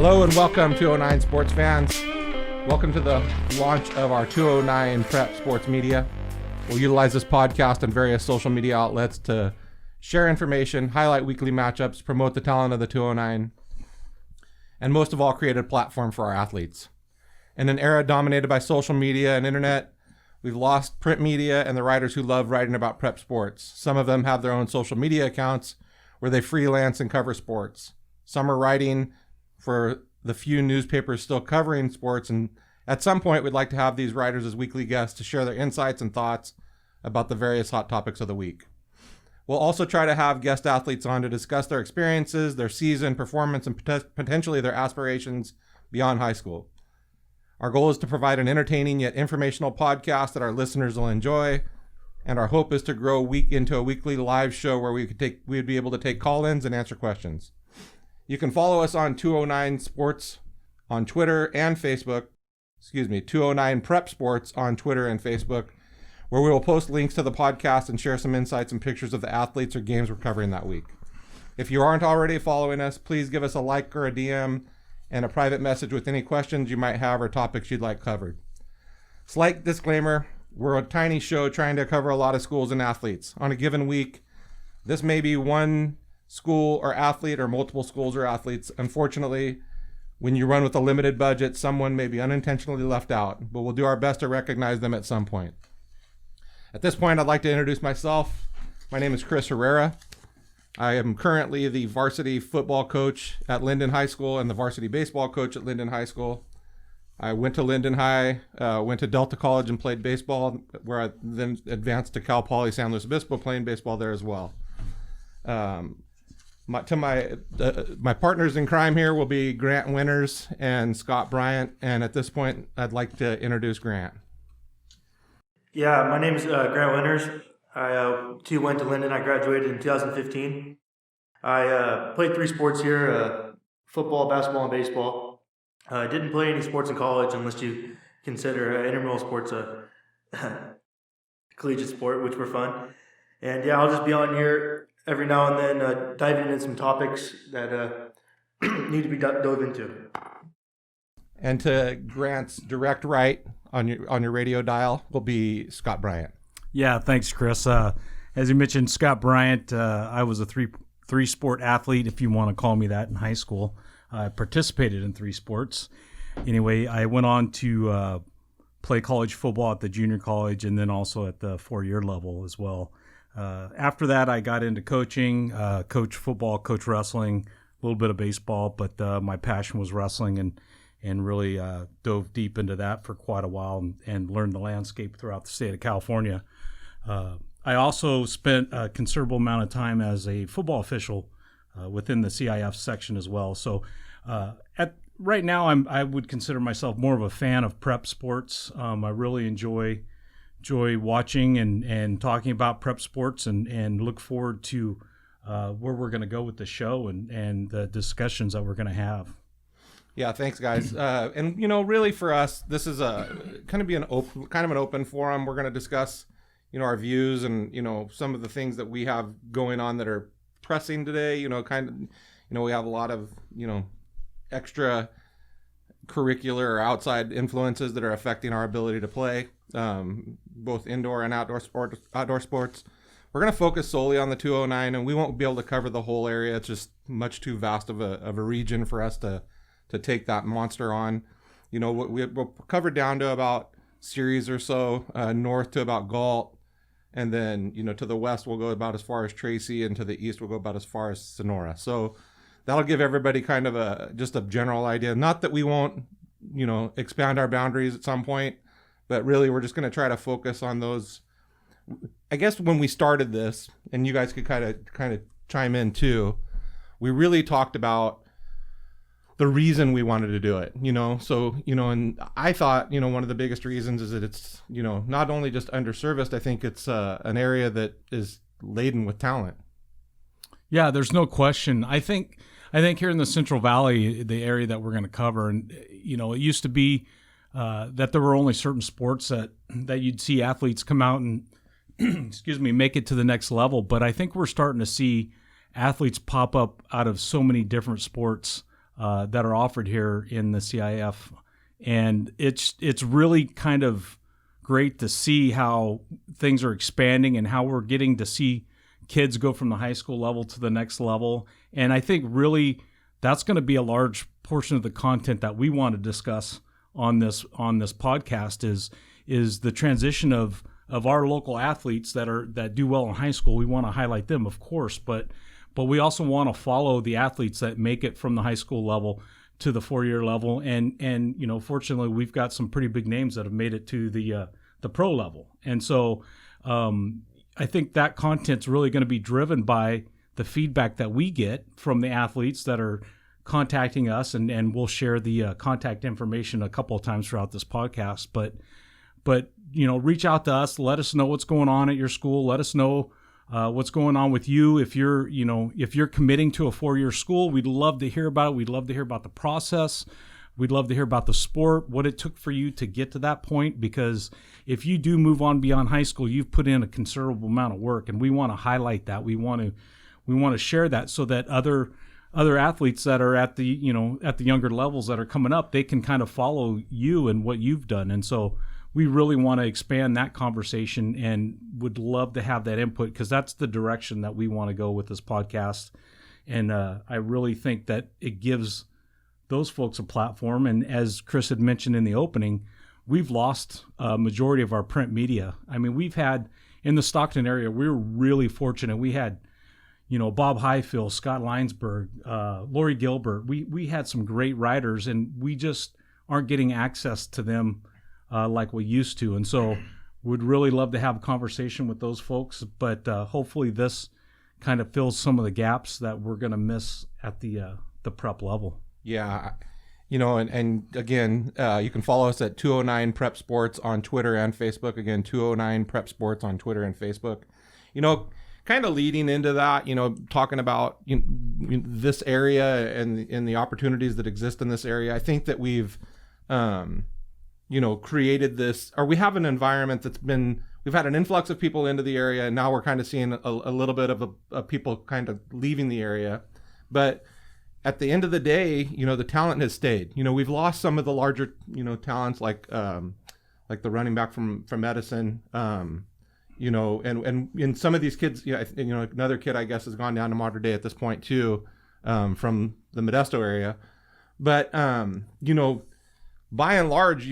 Hello and welcome, 209 sports fans. Welcome to the launch of our 209 Prep Sports Media. We'll utilize this podcast and various social media outlets to share information, highlight weekly matchups, promote the talent of the 209, and most of all, create a platform for our athletes. In an era dominated by social media and internet, we've lost print media and the writers who love writing about prep sports. Some of them have their own social media accounts where they freelance and cover sports. Some are writing for the few newspapers still covering sports, and at some point we'd like to have these writers as weekly guests to share their insights and thoughts about the various hot topics of the week. We'll also try to have guest athletes on to discuss their experiences, their season, performance, and potentially their aspirations beyond high school. Our goal is to provide an entertaining yet informational podcast that our listeners will enjoy, and our hope is to grow into a weekly live show where we would be able to take call-ins and answer questions. You can follow us on 209 Sports on Twitter and Facebook. 209 Prep Sports on Twitter and Facebook, where we will post links to the podcast and share some insights and pictures of the athletes or games we're covering that week. If you aren't already following us, please give us a like or a DM and a private message with any questions you might have or topics you'd like covered. Slight disclaimer, we're a tiny show trying to cover a lot of schools and athletes. On a given week, this may be one school or athlete or multiple schools or athletes. Unfortunately, when you run with a limited budget, someone may be unintentionally left out, but we'll do our best to recognize them at some point. At this point, I'd like to introduce myself. My name is Chris Herrera. I am currently the varsity football coach at Linden High School and the varsity baseball coach at Linden High School. I went to Linden High, went to Delta College and played baseball, where I then advanced to Cal Poly San Luis Obispo, playing baseball there as well. My partners in crime here will be Grant Winters and Scott Bryant, and at this point, I'd like to introduce Grant. Yeah, my name is Grant Winters. I too went to Linden. I graduated in 2015. I played three sports here: football, basketball, and baseball. I didn't play any sports in college, unless you consider intramural sports a collegiate sport, which were fun. And yeah, I'll just be on here every now and then, diving into some topics that need to be dove into. And to Grant's direct right on your radio dial will be Scott Bryant. Yeah, thanks, Chris. As you mentioned, Scott Bryant, I was a three sport athlete, if you want to call me that, in high school. I participated in three sports. Anyway, I went on to play college football at the junior college and then also at the 4-year level as well. After that, I got into coaching, coach football, coach wrestling, a little bit of baseball, but my passion was wrestling, and really dove deep into that for quite a while and learned the landscape throughout the state of California. I also spent a considerable amount of time as a football official within the CIF section as well. So right now, I would consider myself more of a fan of prep sports. I really enjoy watching and talking about prep sports and look forward to where we're going to go with the show and the discussions that we're going to have. Yeah, thanks, guys. And really for us, this is kind of an open forum. We're going to discuss, our views and some of the things that we have going on that are pressing today. We have a lot of extra curricular or outside influences that are affecting our ability to play, both indoor and outdoor sports. We're going to focus solely on the 209, and we won't be able to cover the whole area. It's just much too vast of a region for us to take that monster on. We'll cover down to about Ceres or so, north to about Galt, and then to the west we'll go about as far as Tracy, and to the east we'll go about as far as Sonora. So that'll give everybody kind of just a general idea. Not that we won't expand our boundaries at some point, but really we're just going to try to focus on those. I guess when we started this, and you guys could kind of chime in too, we really talked about the reason we wanted to do it, so, and I thought, one of the biggest reasons is that it's, not only just underserviced, I think it's an area that is laden with talent. Yeah, there's no question. I think here in the Central Valley, the area that we're going to cover, and, it used to be that there were only certain sports that you'd see athletes come out and, make it to the next level. But I think we're starting to see athletes pop up out of so many different sports that are offered here in the CIF. And it's really kind of great to see how things are expanding and how we're getting to see kids go from the high school level to the next level. And I think really that's going to be a large portion of the content that we want to discuss on this podcast is the transition of our local athletes that do well in high school. We want to highlight them, of course, but we also want to follow the athletes that make it from the high school level to the 4-year level. And fortunately, we've got some pretty big names that have made it to the pro level. And so I think that content's really going to be driven by the feedback that we get from the athletes that are contacting us, and we'll share the contact information a couple of times throughout this podcast. But reach out to us. Let us know what's going on at your school. Let us know what's going on with you. If you're committing to a 4-year school, we'd love to hear about it. We'd love to hear about the process. We'd love to hear about the sport, what it took for you to get to that point, because if you do move on beyond high school, you've put in a considerable amount of work, and we want to highlight that. We want to share that so that other athletes that are at the younger levels that are coming up, they can kind of follow you and what you've done. And so we really want to expand that conversation and would love to have that input, because that's the direction that we want to go with this podcast. And I really think that it gives those folks a platform. And as Chris had mentioned in the opening, we've lost a majority of our print media. I mean, we've had in the Stockton area, we were really fortunate. We had, Bob Highfield, Scott Linesberg, Lori Gilbert. We had some great writers, and we just aren't getting access to them like we used to. And so would really love to have a conversation with those folks. But hopefully this kind of fills some of the gaps that we're going to miss at the prep level. Yeah. And again, you can follow us at 209 Prep Sports on Twitter and Facebook. Again, 209 Prep Sports on Twitter and Facebook. Kind of leading into that, talking about this area and the opportunities that exist in this area. I think that we've, created this, or we have an environment we've had an influx of people into the area, and now we're kind of seeing a little bit of people kind of leaving the area. But at the end of the day, the talent has stayed. We've lost some of the larger, talents like the running back from Edison, and some of these kids, another kid I guess has gone down to Mater Dei at this point too, from the Modesto area. But by and large,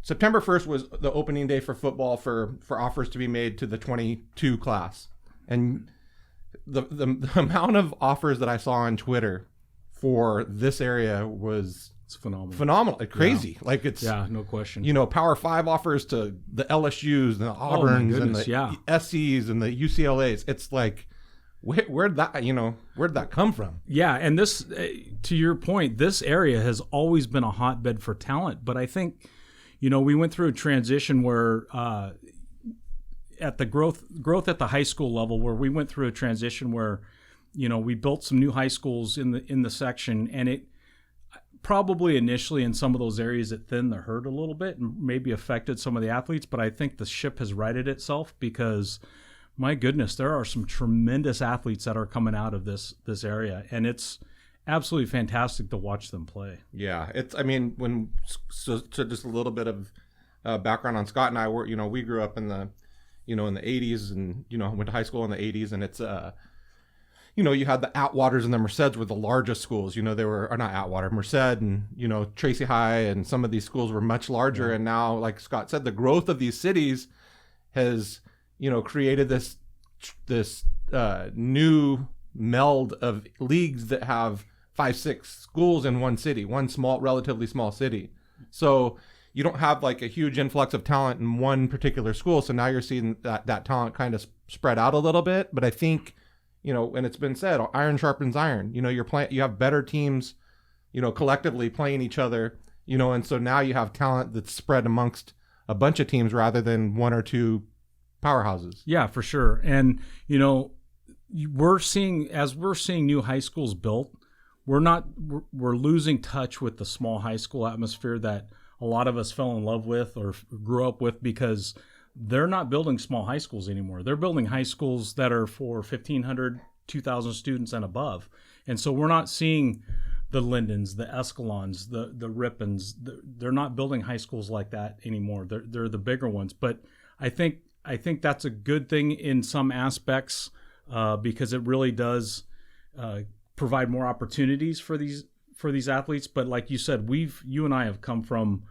September 1st was the opening day for football for offers to be made to the 22 class, and the amount of offers that I saw on Twitter for this area was phenomenal. Crazy. Yeah. No question. Power 5 offers to the LSUs and the Auburns and the SCs and the UCLAs. It's like, where'd that come from? Yeah. And this, to your point, this area has always been a hotbed for talent, but I think, we went through a transition where, at the growth at the high school level, where we went through a transition where, we built some new high schools in the section, and it probably initially in some of those areas it thinned the herd a little bit and maybe affected some of the athletes. But I think the ship has righted itself, because my goodness, there are some tremendous athletes that are coming out of this area, and it's absolutely fantastic to watch them play. Yeah, so just a little bit of background on Scott and I. We grew up in the in the 80s, and went to high school in the 80s, and it's you had the Atwaters and the Merceds were the largest schools. They were, or not Atwater, Merced, and Tracy High, and some of these schools were much larger. Yeah. And now, like Scott said, the growth of these cities has created this new meld of leagues that have 5-6 schools in one city, one relatively small city. So you don't have like a huge influx of talent in one particular school. So now you're seeing that talent kind of spread out a little bit. But I think, and it's been said, iron sharpens iron. You have better teams, collectively playing each other, and so now you have talent that's spread amongst a bunch of teams rather than one or two powerhouses. Yeah, for sure. And, we're seeing new high schools built, we're losing touch with the small high school atmosphere that a lot of us fell in love with or grew up with, because they're not building small high schools anymore. They're building high schools that are for 1,500, 2,000 students and above. And so we're not seeing the Lindens, the Escalons, the Rippons. They're not building high schools like that anymore. They're the bigger ones. But I think that's a good thing in some aspects because it really does provide more opportunities for these athletes. But like you said, you and I have come from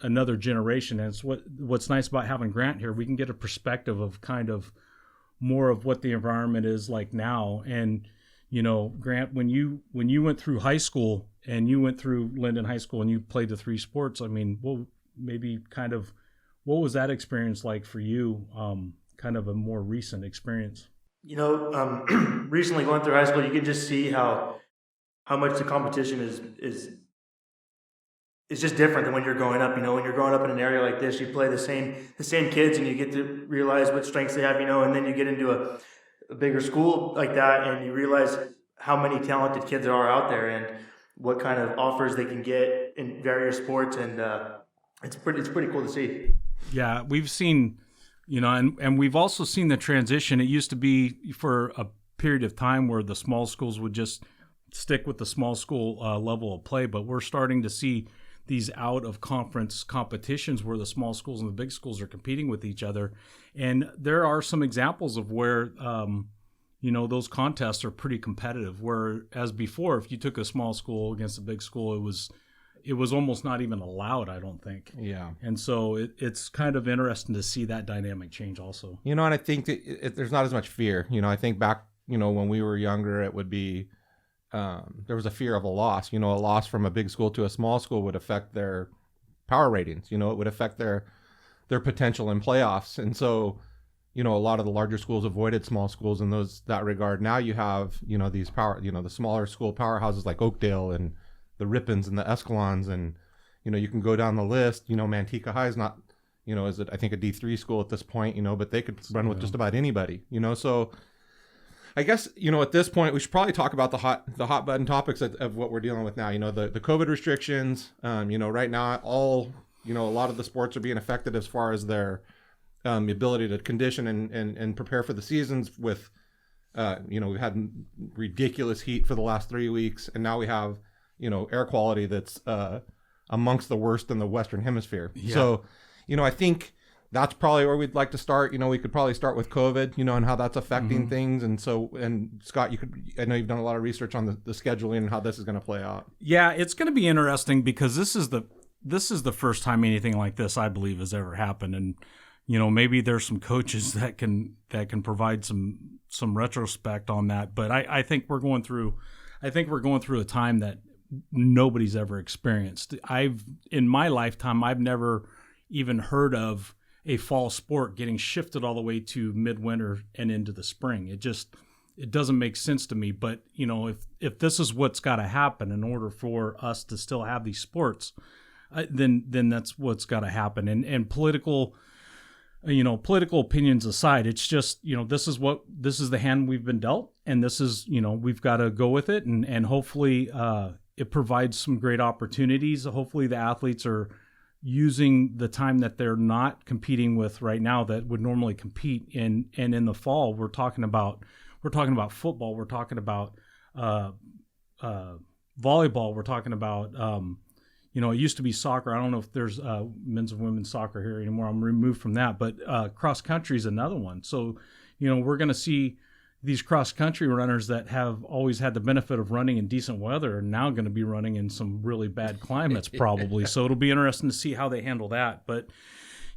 another generation, and it's what's nice about having Grant here. We can get a perspective of kind of more of what the environment is like now. And Grant, when you went through high school and you went through Linden High School and you played the three sports, I mean, well, maybe kind of what was that experience like for you? Kind of a more recent experience. Recently going through high school, you can just see how much the competition is just different than when you're growing up. When you're growing up in an area like this, you play the same kids, and you get to realize what strengths they have. And then you get into a bigger school like that, and you realize how many talented kids there are out there, and what kind of offers they can get in various sports, and it's pretty cool to see. Yeah, we've seen, and we've also seen the transition. It used to be for a period of time where the small schools would just stick with the small school level of play, but we're starting to see these out of conference competitions where the small schools and the big schools are competing with each other. And there are some examples of where, those contests are pretty competitive, whereas before, if you took a small school against a big school, it was almost not even allowed, I don't think. Yeah. And so it's kind of interesting to see that dynamic change also. And I think that there's not as much fear. I think back, when we were younger, it would be, there was a fear of a loss. A loss from a big school to a small school would affect their power ratings. It would affect their potential in playoffs. And so, a lot of the larger schools avoided small schools in that regard. Now you have, these the smaller school powerhouses like Oakdale and the Rippons and the Escalons, and you can go down the list. Manteca High is not, is it, I think, a D3 school at this point, but they could run with just about anybody. So I guess, at this point, we should probably talk about the hot button topics of what we're dealing with now. The COVID restrictions. Right now, a lot of the sports are being affected as far as their ability to condition and prepare for the seasons. With we've had ridiculous heat for the last 3 weeks, and now we have air quality that's amongst the worst in the Western Hemisphere. Yeah. So I think that's probably where we'd like to start. We could probably start with COVID, and how that's affecting things. And so, and Scott, I know you've done a lot of research on the scheduling and how this is going to play out. Yeah, it's going to be interesting because this is the first time anything like this, I believe, has ever happened. And, maybe there's some coaches that can provide some retrospect on that. But I think we're going through a time that nobody's ever experienced. In my lifetime, I've never even heard of a fall sport getting shifted all the way to midwinter and into the spring. It doesn't make sense to me. But if this is what's got to happen in order for us to still have these sports, then that's what's got to happen. And political opinions aside, it's just this is the hand we've been dealt, and this is we've got to go with it, and hopefully it provides some great opportunities. Hopefully the athletes are using the time that they're not competing with right now that would normally compete in. And in the fall, we're talking about football, we're talking about volleyball, we're talking about it used to be soccer. I don't know if there's men's and women's soccer here anymore. I'm removed from that, but cross country is another one. So we're going to see these cross country runners that have always had the benefit of running in decent weather are now going to be running in some really bad climates probably. So it'll be interesting to see how they handle that. But,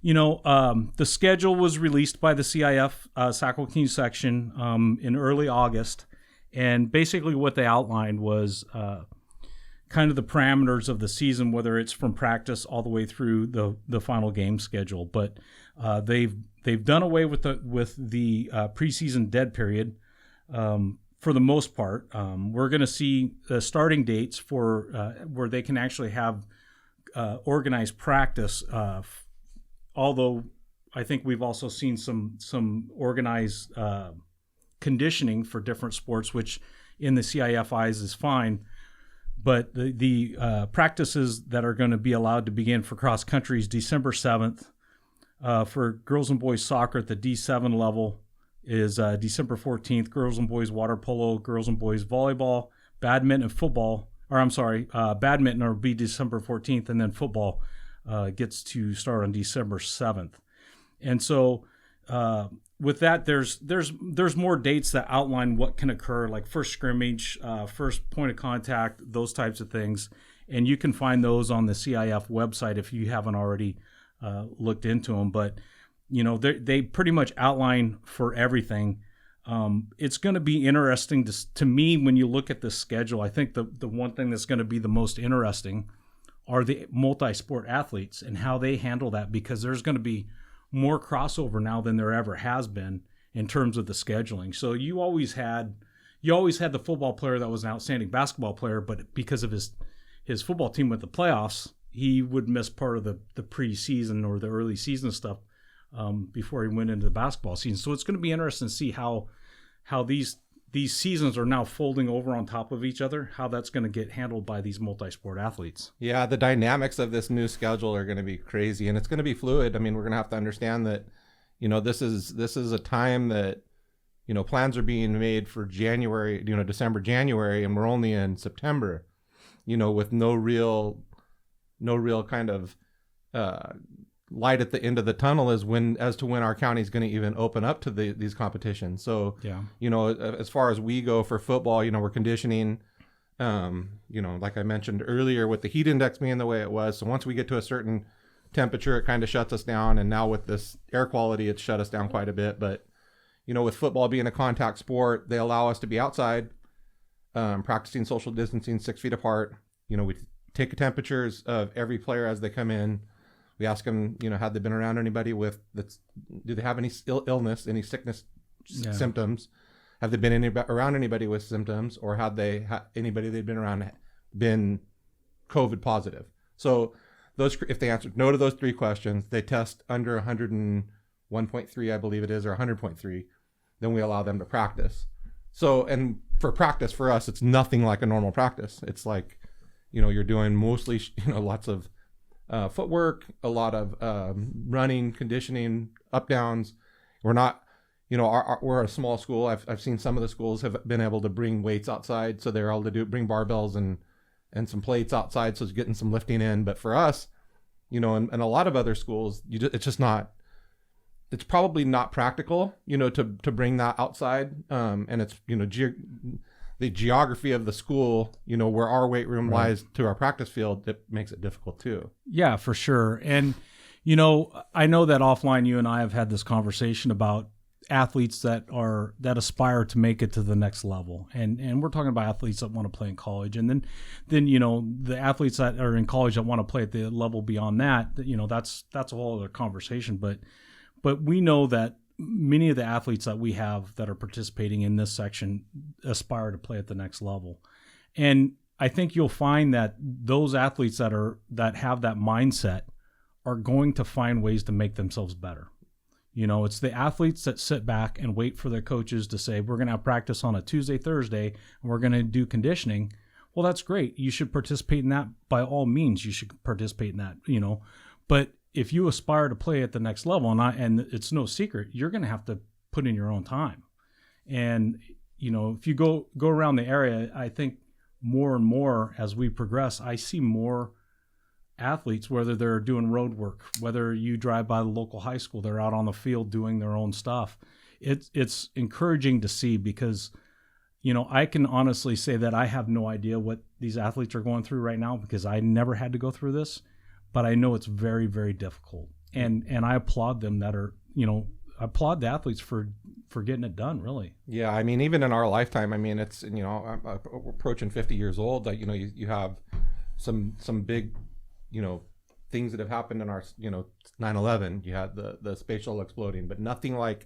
the schedule was released by the CIF Sac-Joaquin section in early August. And basically what they outlined was kind of the parameters of the season, whether it's from practice all the way through the final game schedule. But they've done away with the preseason dead period for the most part. We're going to see the starting dates for where they can actually have organized practice. Although I think we've also seen some organized conditioning for different sports, which in the CIF eyes is fine. But the practices that are going to be allowed to begin for cross country is December 7th. For girls and boys soccer at the D7 level, is December 14th. Girls and boys water polo, girls and boys volleyball, badminton and football. Or I'm sorry, badminton will be December 14th, and then football gets to start on December 7th. And so with that, there's more dates that outline what can occur, like first scrimmage, first point of contact, those types of things. And you can find those on the CIF website if you haven't already looked into them. But, you know, they pretty much outline for everything. It's going to be interesting to me when you look at the schedule. I think the one thing that's going to be the most interesting are the multi-sport athletes and how they handle that, because there's going to be more crossover now than there ever has been in terms of the scheduling. So you always had the football player that was an outstanding basketball player, but because of his football team with the playoffs, he would miss part of the preseason or the early season stuff before he went into the basketball season. So it's going to be interesting to see how these seasons are now folding over on top of each other, how that's going to get handled by these multi-sport athletes. Yeah, the dynamics of this new schedule are going to be crazy, and it's going to be fluid. I mean, we're going to have to understand that, you know, this is a time that, you know, plans are being made for January, you know, December, January, and we're only in September, you know, with no real kind of light at the end of the tunnel as to when our county is going to even open up to these competitions. So, yeah, you know, as far as we go for football, you know, we're conditioning, you know, like I mentioned earlier, with the heat index being the way it was. So once we get to a certain temperature, it kind of shuts us down. And now with this air quality, it's shut us down quite a bit. But, you know, with football being a contact sport, they allow us to be outside, practicing social distancing 6 feet apart. You know, we take temperatures of every player as they come in. We ask them, you know, have they been around anybody do they have any illness, any sickness symptoms? Have they been around anybody with symptoms, or have they anybody they've been around been COVID positive? So if they answered no to those 3 questions, they test under 101.3, I believe it is, or 100.3, then we allow them to practice. So, and for practice for us, it's nothing like a normal practice. It's like, you know, you're doing mostly, you know, lots of footwork, a lot of running, conditioning, up downs. We're not, you know, we're a small school. I've seen some of the schools have been able to bring weights outside, so they're able to bring barbells and some plates outside, so it's getting some lifting in. But for us, you know, and a lot of other schools, it's probably not practical, you know, to bring that outside. And it's, you know, the geography of the school, you know, where our weight room lies to our practice field, it makes it difficult too. Yeah, for sure. And, you know, I know that offline you and I have had this conversation about athletes that aspire to make it to the next level. And we're talking about athletes that want to play in college. And then, you know, the athletes that are in college that want to play at the level beyond that, you know, that's a whole other conversation. But we know that many of the athletes that we have that are participating in this section aspire to play at the next level. And I think you'll find that those athletes that have that mindset are going to find ways to make themselves better. You know, it's the athletes that sit back and wait for their coaches to say, we're going to have practice on a Tuesday, Thursday, and we're going to do conditioning. Well, that's great. You should participate in that by all means. You should participate in that, you know, but if you aspire to play at the next level, and it's no secret, you're going to have to put in your own time. And, you know, if you go around the area, I think more and more as we progress, I see more athletes, whether they're doing road work, whether you drive by the local high school, they're out on the field doing their own stuff. It's encouraging to see, because, you know, I can honestly say that I have no idea what these athletes are going through right now, because I never had to go through this. But I know it's very, very difficult. And I applaud them I applaud the athletes for getting it done, really. Yeah, I mean, even in our lifetime, I mean, it's, you know, I'm approaching 50 years old. Like, you know, you have some big, you know, things that have happened in our, you know, 9/11. You had the space shuttle exploding, but nothing like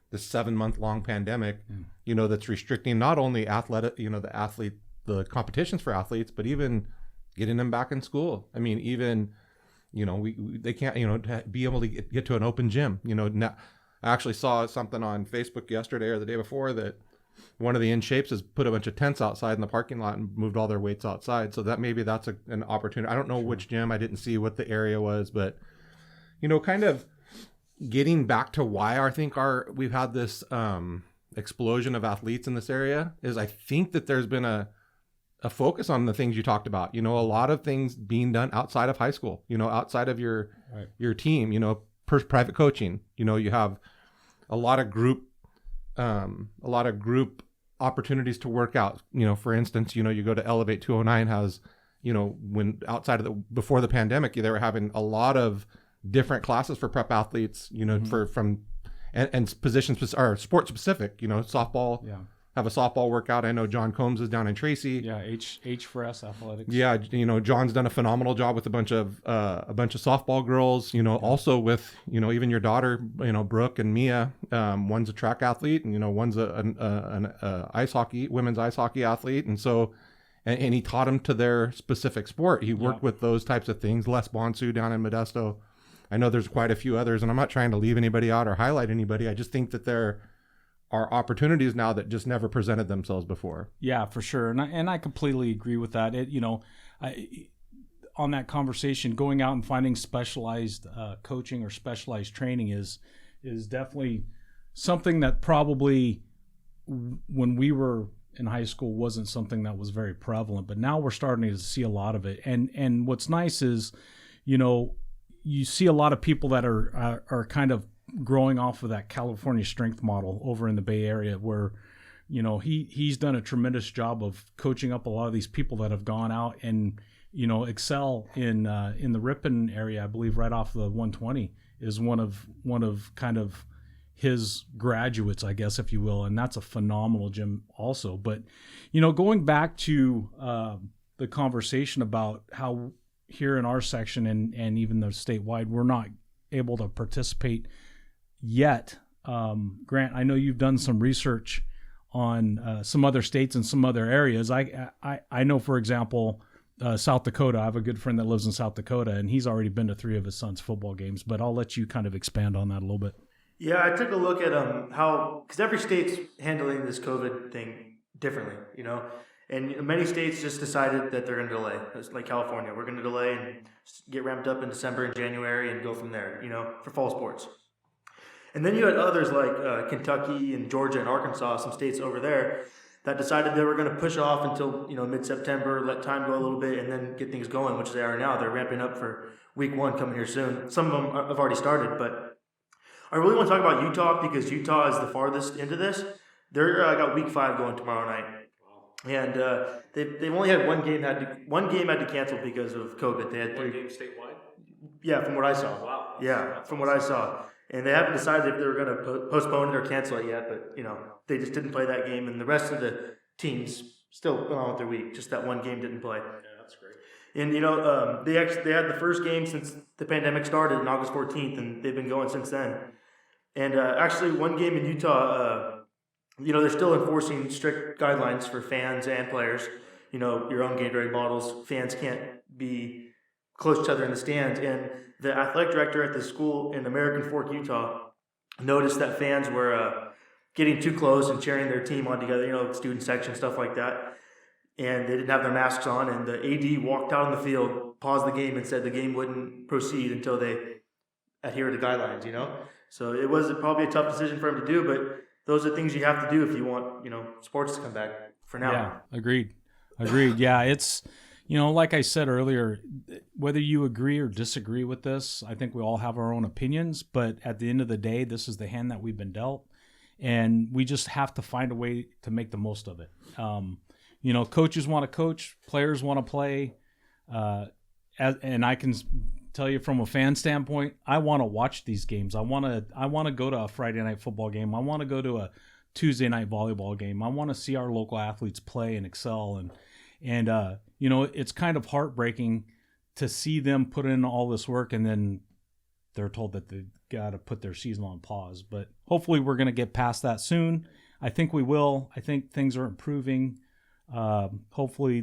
the 7-month-long pandemic, you know, that's restricting not only the competitions for athletes, but even getting them back in school. I mean, even, you know, they can't, you know, be able to get to an open gym. You know, now, I actually saw something on Facebook yesterday or the day before that one of the In Shapes has put a bunch of tents outside in the parking lot and moved all their weights outside. So that maybe that's an opportunity. I don't know which gym. I didn't see what the area was, but, you know, kind of, getting back to why I think we've had this explosion of athletes in this area is I think that there's been a focus on the things you talked about. A lot of things being done outside of high school. Outside of your team. Private coaching. You have a lot of group opportunities to work out. For instance, you go to Elevate 209 has, when before the pandemic, they were having a lot of different classes for prep athletes, and positions or sport specific, softball, have a softball workout. I know John Combs is down in Tracy. Yeah. H for S athletics. Yeah. John's done a phenomenal job with a bunch of softball girls, also with, even your daughter, Brooke and Mia, one's a track athlete and, one's an women's ice hockey athlete. And so, and he taught them to their specific sport. He worked with those types of things. Les Bonsu down in Modesto. I know there's quite a few others, and I'm not trying to leave anybody out or highlight anybody. I just think that there are opportunities now that just never presented themselves before. Yeah, for sure. And I completely agree with that. On that conversation, going out and finding specialized coaching or specialized training is definitely something that probably when we were in high school wasn't something that was very prevalent, but now we're starting to see a lot of it. And what's nice is, you see a lot of people that are kind of growing off of that California strength model over in the Bay Area, where he's done a tremendous job of coaching up a lot of these people that have gone out and excel in the Ripon area. I believe right off the 120 is one of kind of his graduates, I guess, if you will, and that's a phenomenal gym also. But going back to the conversation about how here in our section and even though statewide we're not able to participate yet. Grant, I know you've done some research on some other states and some other areas. I know, for example, South Dakota. I have a good friend that lives in South Dakota, and he's already been to 3 of his son's football games, but I'll let you kind of expand on that a little bit. Yeah, I took a look at how, because every state's handling this COVID thing differently, and many states just decided that they're going to delay. It's like California, we're going to delay and get ramped up in December and January and go from there, for fall sports. And then you had others like Kentucky and Georgia and Arkansas, some states over there, that decided they were going to push off until mid-September, let time go a little bit, and then get things going, which they are now. They're ramping up for week 1 coming here soon. Some of them have already started, but I really want to talk about Utah because Utah is the farthest into this. They're got week 5 going tomorrow night. And they've only had one game had to cancel because of COVID. They had 3 games statewide. Yeah, from what I saw. Wow. That's from what I saw, and they haven't decided if they were going to postpone it or cancel it yet. But they just didn't play that game, and the rest of the teams still went on with their week. Just that one game didn't play. Yeah, that's great. And they had the first game since the pandemic started on August 14th, and they've been going since then. And actually, one game in Utah. They're still enforcing strict guidelines for fans and players. Your own Gatorade bottles. Fans can't be close to each other in the stands. And the athletic director at the school in American Fork, Utah, noticed that fans were getting too close and cheering their team on together, student section, stuff like that. And they didn't have their masks on. And the AD walked out on the field, paused the game, and said the game wouldn't proceed until they adhere to guidelines, So it was probably a tough decision for him to do, but those are things you have to do if you want, sports to come back for now. Yeah, agreed. Yeah, it's, like I said earlier, whether you agree or disagree with this, I think we all have our own opinions, but at the end of the day, this is the hand that we've been dealt, and we just have to find a way to make the most of it. Coaches want to coach, players want to play, and I can tell you from a fan standpoint, I want to watch these games. I want to go to a Friday night football game. I want to go to a Tuesday night volleyball game. I want to see our local athletes play and excel. And it's kind of heartbreaking to see them put in all this work and then they're told that they've got to put their season on pause. But hopefully we're going to get past that soon. I think we will. I think things are improving. Hopefully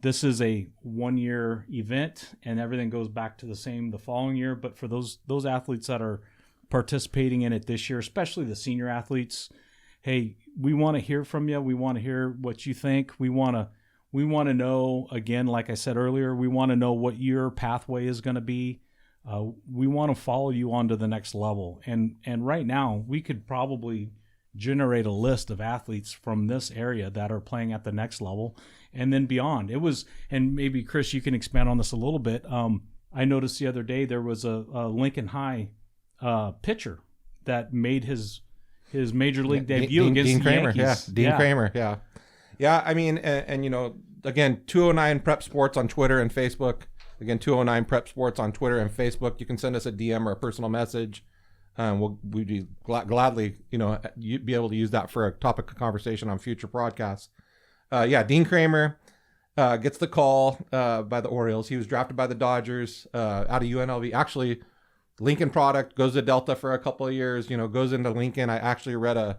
this is a 1-year event and everything goes back to the same the following year. But for those athletes that are participating in it this year, especially the senior athletes, hey, we want to hear from you. We want to hear what you think. We want to know, again, like I said earlier, we want to know what your pathway is going to be. We want to follow you on to the next level. And right now, we could probably generate a list of athletes from this area that are playing at the next level and then beyond. It was, and maybe Chris, you can expand on this a little bit. I noticed the other day there was a Lincoln High pitcher that made his major league debut against Dean the Kramer. Yankees. Dean Kramer. Yeah. I mean, and again, 209 Prep Sports on Twitter and Facebook. Again, 209 Prep Sports on Twitter and Facebook. You can send us a DM or a personal message. We'd be gladly, be able to use that for a topic of conversation on future broadcasts. Dean Kramer gets the call by the Orioles. He was drafted by the Dodgers out of UNLV. Actually, Lincoln product, goes to Delta for a couple of years. Goes into Lincoln. I actually read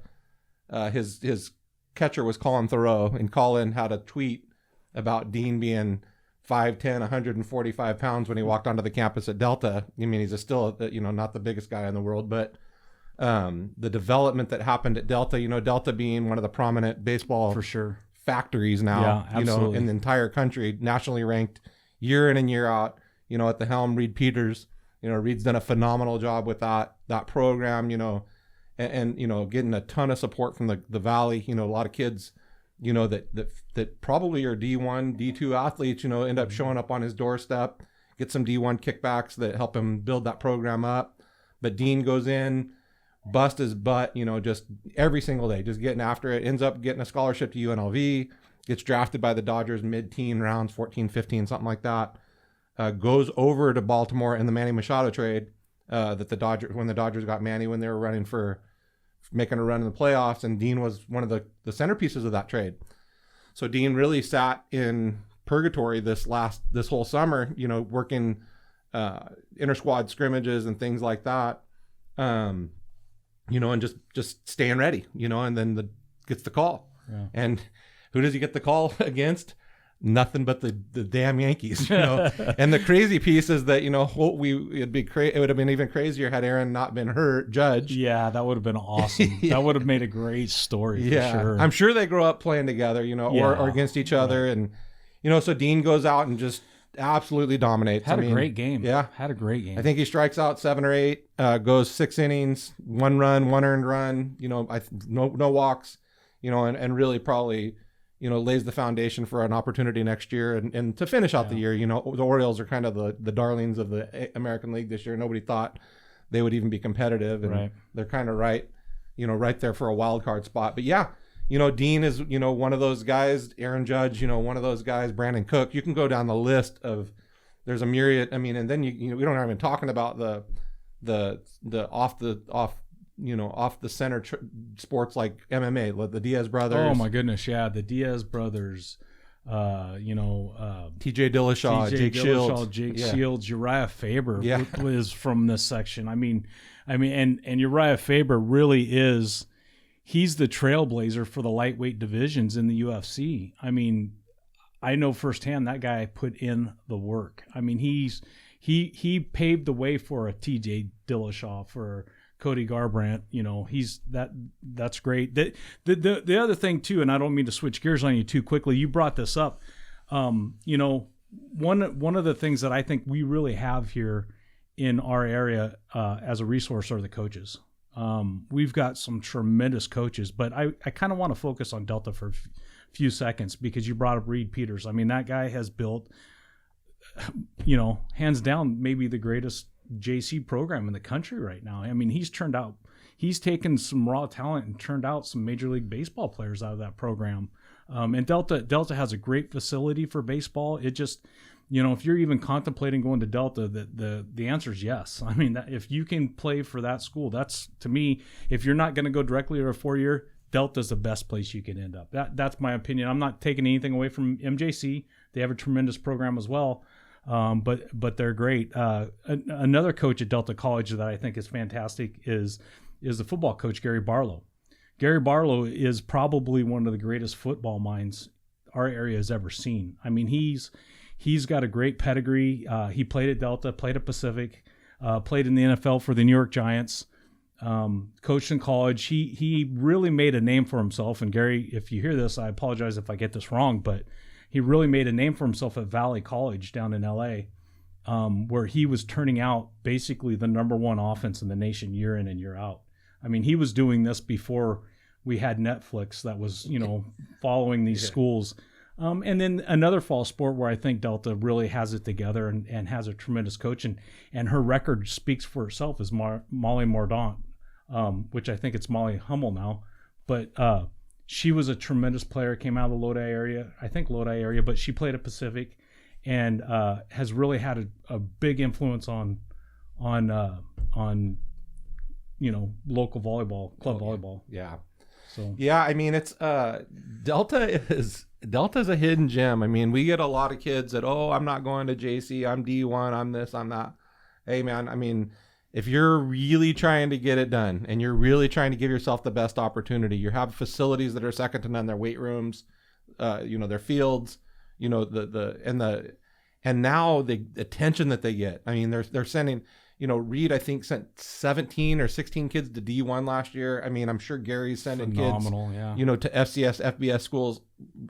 his catcher was Colin Thoreau, and Colin had a tweet about Dean being 5'10", 145 pounds when he walked onto the campus at Delta. I mean, he's still, not the biggest guy in the world, but the development that happened at Delta, Delta being one of the prominent baseball for sure factories now, in the entire country, nationally ranked year in and year out, at the helm, Reed Peters, Reed's done a phenomenal job with that program, and getting a ton of support from the Valley, a lot of kids, that probably are D1, D2 athletes, end up showing up on his doorstep, get some D1 kickbacks that help him build that program up. But Dean goes in, bust his butt, just every single day, just getting after it, ends up getting a scholarship to UNLV, gets drafted by the Dodgers mid-teen rounds, 14, 15, something like that, goes over to Baltimore in the Manny Machado trade, that when the Dodgers got Manny when they were running for making a run in the playoffs, and Dean was one of the centerpieces of that trade. So Dean really sat in purgatory this whole summer, working inter-squad scrimmages and things like that, and just staying ready, and then gets the call. Yeah. And who does he get the call against? Nothing but the damn Yankees, And the crazy piece is that, it would have been even crazier had Aaron not been hurt, Judge. Yeah, that would have been awesome. That would have made a great story for sure. I'm sure they grow up playing together, or against each other. And, so Dean goes out and just absolutely dominates. Had a great game. Yeah. Had a great game. I think he strikes out 7 or 8, goes 6 innings, 1 run, 1 earned run, no walks, and really probably, lays the foundation for an opportunity next year. And to finish out the year, the Orioles are kind of the darlings of the American League this year. Nobody thought they would even be competitive. And they're kind of right there for a wild card spot. But Dean is, one of those guys, Aaron Judge, one of those guys, Brandon Cook. You can go down the list of, there's a myriad. I mean, and then we don't even talking about the off the center sports like MMA, the Diaz brothers. Oh my goodness, yeah, the Diaz brothers. TJ Dillashaw, Jake Shields, Uriah Faber is from this section. I mean, and Uriah Faber really is. He's the trailblazer for the lightweight divisions in the UFC. I mean, I know firsthand that guy put in the work. I mean, he paved the way for a TJ Dillashaw, for Cody Garbrandt. That's great. The other thing too, and I don't mean to switch gears on you too quickly, you brought this up. One of the things that I think we really have here in our area as a resource are the coaches. We've got some tremendous coaches, but I kind of want to focus on Delta for a few seconds because you brought up Reed Peters. I mean, that guy has built, hands down, maybe the greatest JC program in the country right now. I mean, he's taken some raw talent and turned out some Major League Baseball players out of that program. And Delta has a great facility for baseball. It just, if you're even contemplating going to Delta, the answer is yes. I mean, if you can play for that school, that's, to me, if you're not going to go directly to a 4-year, Delta's the best place you can end up. That's my opinion. I'm not taking anything away from MJC. They have a tremendous program as well. But they're great. Another coach at Delta College that I think is fantastic is the football coach, Gary Barlow. Gary Barlow is probably one of the greatest football minds our area has ever seen. I mean, he's got a great pedigree. He played at Delta, played at Pacific, played in the NFL for the New York Giants, coached in college. He really made a name for himself. And Gary, if you hear this, I apologize if I get this wrong, but he really made a name for himself at Valley College down in LA. where he was turning out basically the number one offense in the nation year in and year out. I mean, he was doing this before we had Netflix that was, following these schools. And then another fall sport where I think Delta really has it together and has a tremendous coach, and her record speaks for itself, is Molly Mordaunt, which I think it's Molly Hummel now. But she was a tremendous player, came out of the Lodi area, but she played at Pacific and has really had a big influence on local volleyball, club volleyball. Yeah. So yeah, I mean, it's Delta's a hidden gem. I mean, we get a lot of kids that, I'm not going to JC, I'm D1, I'm this, I'm that. Hey man, I mean, if you're really trying to get it done and you're really trying to give yourself the best opportunity, you have facilities that are second to none, their weight rooms, their fields, and now the attention that they get. I mean, they're sending, Reed, I think, sent 17 or 16 kids to D1 last year. I mean, I'm sure Gary's sending phenomenal, kids, yeah. To FCS, FBS schools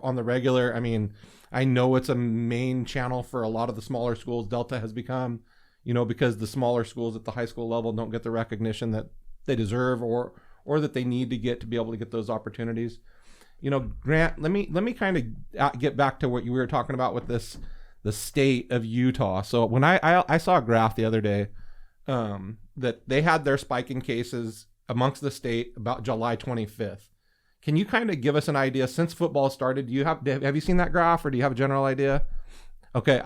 on the regular. I mean, I know it's a main channel for a lot of the smaller schools. Delta has become, because the smaller schools at the high school level don't get the recognition that they deserve or that they need to get to be able to get those opportunities. Grant, let me kind of get back to what you were talking about with the state of Utah. So when I saw a graph the other day, that they had their spike in cases amongst the state about July 25th. Can you kind of give us an idea since football started? Have you seen that graph, or do you have a general idea? Okay.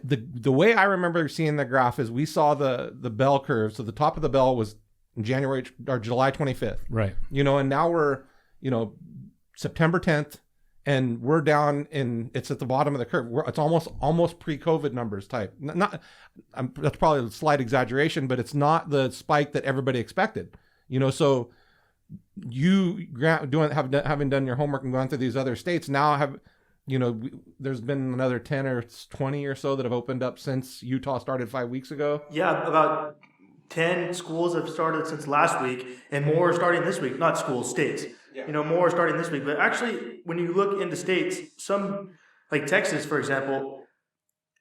The way I remember seeing the graph is we saw the bell curve. So the top of the bell was January or July 25th. Right. And now we're, September 10th, and we're down it's at the bottom of the curve. It's almost pre-COVID numbers type. That's probably a slight exaggeration, but it's not the spike that everybody expected. So you, Grant, having done your homework and gone through these other states, now there's been another 10 or 20 or so that have opened up since Utah started 5 weeks ago. Yeah, about 10 schools have started since last week, and more are starting this week. Not schools, states. Yeah. More are starting this week. But actually, when you look into states, some, like Texas, for example,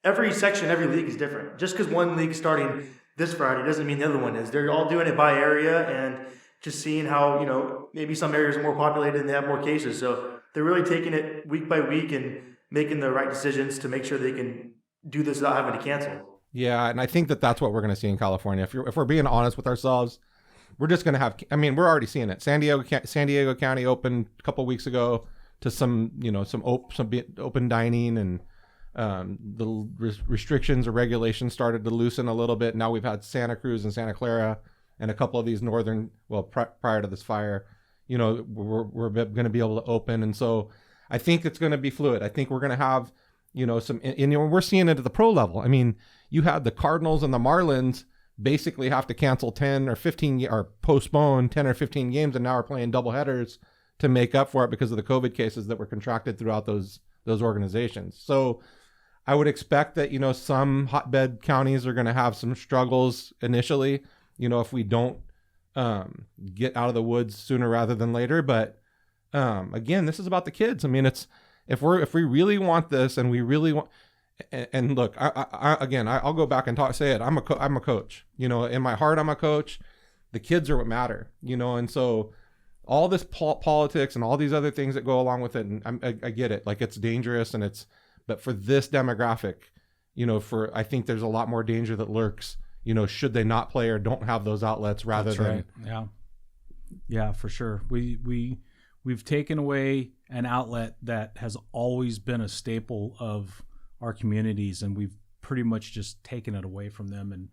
every section, every league is different. Just because one league is starting this Friday doesn't mean the other one is. They're all doing it by area and just seeing how, maybe some areas are more populated and they have more cases. So they're really taking it week by week and making the right decisions to make sure they can do this without having to cancel. Yeah, and I think that's what we're going to see in California. If we're being honest with ourselves, we're just going to have. I mean, we're already seeing it. San Diego County opened a couple weeks ago to some open dining, and the restrictions or regulations started to loosen a little bit. Now we've had Santa Cruz and Santa Clara and a couple of these northern. Well, prior to this fire, we're going to be able to open, and so I think it's going to be fluid. I think we're going to have. Some, and we're seeing it at the pro level. I mean, you had the Cardinals and the Marlins basically have to cancel 10 or 15 or postpone 10 or 15 games, and now are playing doubleheaders to make up for it because of the COVID cases that were contracted throughout those organizations. So I would expect that, some hotbed counties are going to have some struggles initially, if we don't get out of the woods sooner rather than later. But again, this is about the kids. I mean, if we really want this, and we really want, and look, I'll go back and say it. I'm a coach. In my heart, I'm a coach. The kids are what matter. And so all this politics and all these other things that go along with it, and I get it. Like, it's dangerous, but for this demographic, I think there's a lot more danger that lurks. Should they not play or don't have those outlets rather That's than right. Yeah, for sure. We've taken away an outlet that has always been a staple of our communities, and we've pretty much just taken it away from them, and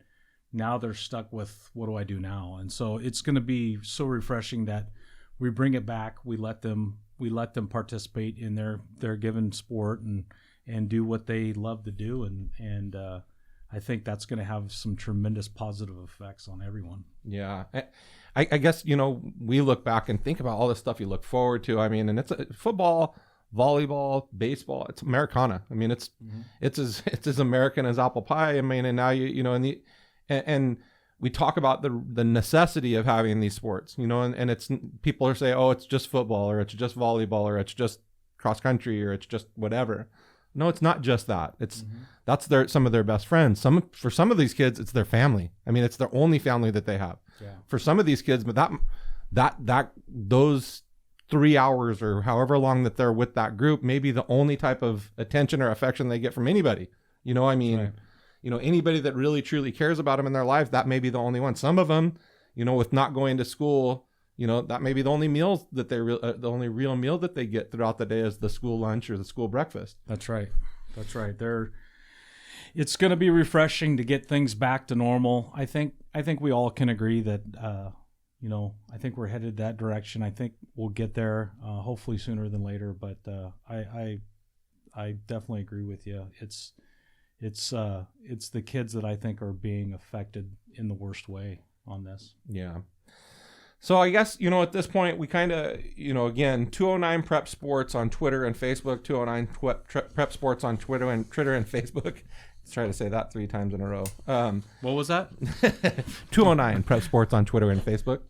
now they're stuck with, what do I do now? And so it's going to be so refreshing that we bring it back. We let them participate in their given sport and do what they love to do, and I think that's going to have some tremendous positive effects on everyone. Yeah. I guess, we look back and think about all the stuff you look forward to. I mean, and it's football, volleyball, baseball, it's Americana. I mean, it's as American as apple pie. I mean, and now and we talk about the necessity of having these sports, and it's, people are saying, oh, it's just football, or it's just volleyball, or it's just cross country, or it's just whatever. No, it's not just that. It's that's some of their best friends. For some of these kids, it's their family. I mean, it's their only family that they have. Yeah. For some of these kids, but those 3 hours or however long that they're with that group may be the only type of attention or affection they get from anybody. You know, I mean, Right. you know, anybody that really truly cares about them in their life, that may be the only one. Some of them, you know, with not going to school, you know, that may be the only meals that the only real meal that they get throughout the day is the school lunch or the school breakfast. That's right. That's right. It's going to be refreshing to get things back to normal. I think we all can agree that, you know, I think we're headed that direction. I think we'll get there, hopefully sooner than later. But I definitely agree with you. It's the kids that I think are being affected in the worst way on this. Yeah. So I guess, you know, at this point, we kind of, you know, again, 209 Prep Sports on Twitter and Facebook, 209 Prep Sports on Twitter and Facebook. Let's try to say that 3 times in a row. What was that? 209 Prep Sports on Twitter and Facebook.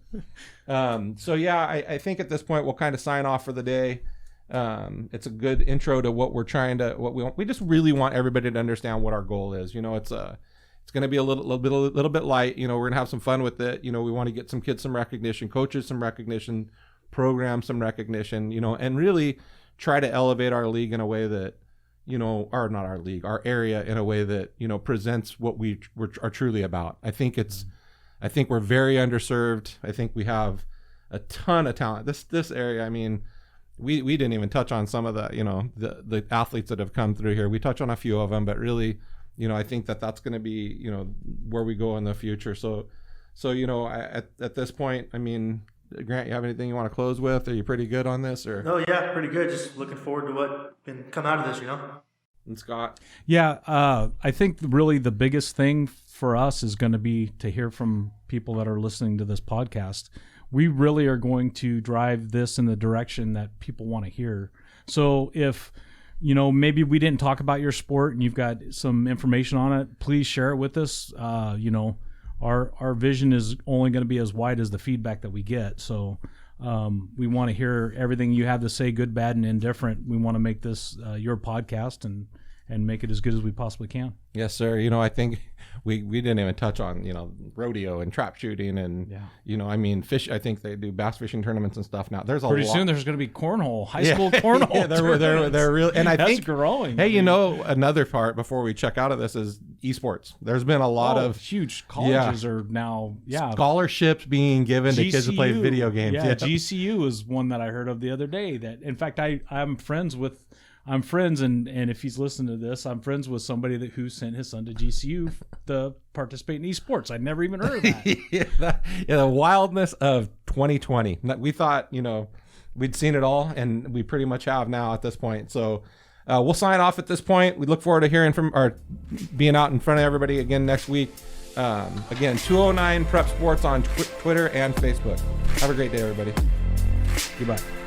So yeah, I think at this point we'll kind of sign off for the day. It's a good intro to what we're trying to, what we want. We just really want everybody to understand what our goal is. You know, it's going to be a little bit light. You know, we're going to have some fun with it. You know, we want to get some kids some recognition, coaches some recognition, programs some recognition, you know, and really try to elevate our league in a way that, you know, or not our league, our area in a way that, you know, presents what we are truly about. I think we're very underserved. I think we have a ton of talent. This area, I mean, we didn't even touch on some of the, you know, the athletes that have come through here. We touch on a few of them, but really, you know, I think that's going to be, you know, where we go in the future. So, you know, at this point, I mean, Grant, you have anything you want to close with? Are you pretty good on this, or? No, yeah, pretty good. Just looking forward to what can come out of this, you know? And Scott? Yeah, I think really the biggest thing for us is going to be to hear from people that are listening to this podcast. We really are going to drive this in the direction that people want to hear. So if, you know, maybe we didn't talk about your sport and you've got some information on it, please share it with us. You know, our vision is only going to be as wide as the feedback that we get. So we want to hear everything you have to say, good, bad, and indifferent. We want to make this your podcast and make it as good as we possibly can. Yes, sir. You know, I think we didn't even touch on, you know, rodeo and trap shooting and, you know, I mean, fish. I think they do bass fishing tournaments and stuff now. There's pretty soon there's going to be cornhole, high school cornhole. Yeah, they're real. And I That's think growing. Hey, you know, another part before we check out of this is esports. There's been a lot of huge colleges are now scholarships being given to kids to play video games. Yeah, GCU is one that I heard of the other day. That in fact I'm friends and if he's listening to this, I'm friends with somebody who sent his son to GCU to participate in esports. I'd never even heard of that. The wildness of 2020. We thought, you know, we'd seen it all, and we pretty much have now at this point. So we'll sign off at this point. We look forward to hearing from or being out in front of everybody again next week. Again, 209 Prep Sports on Twitter and Facebook. Have a great day, everybody. Goodbye.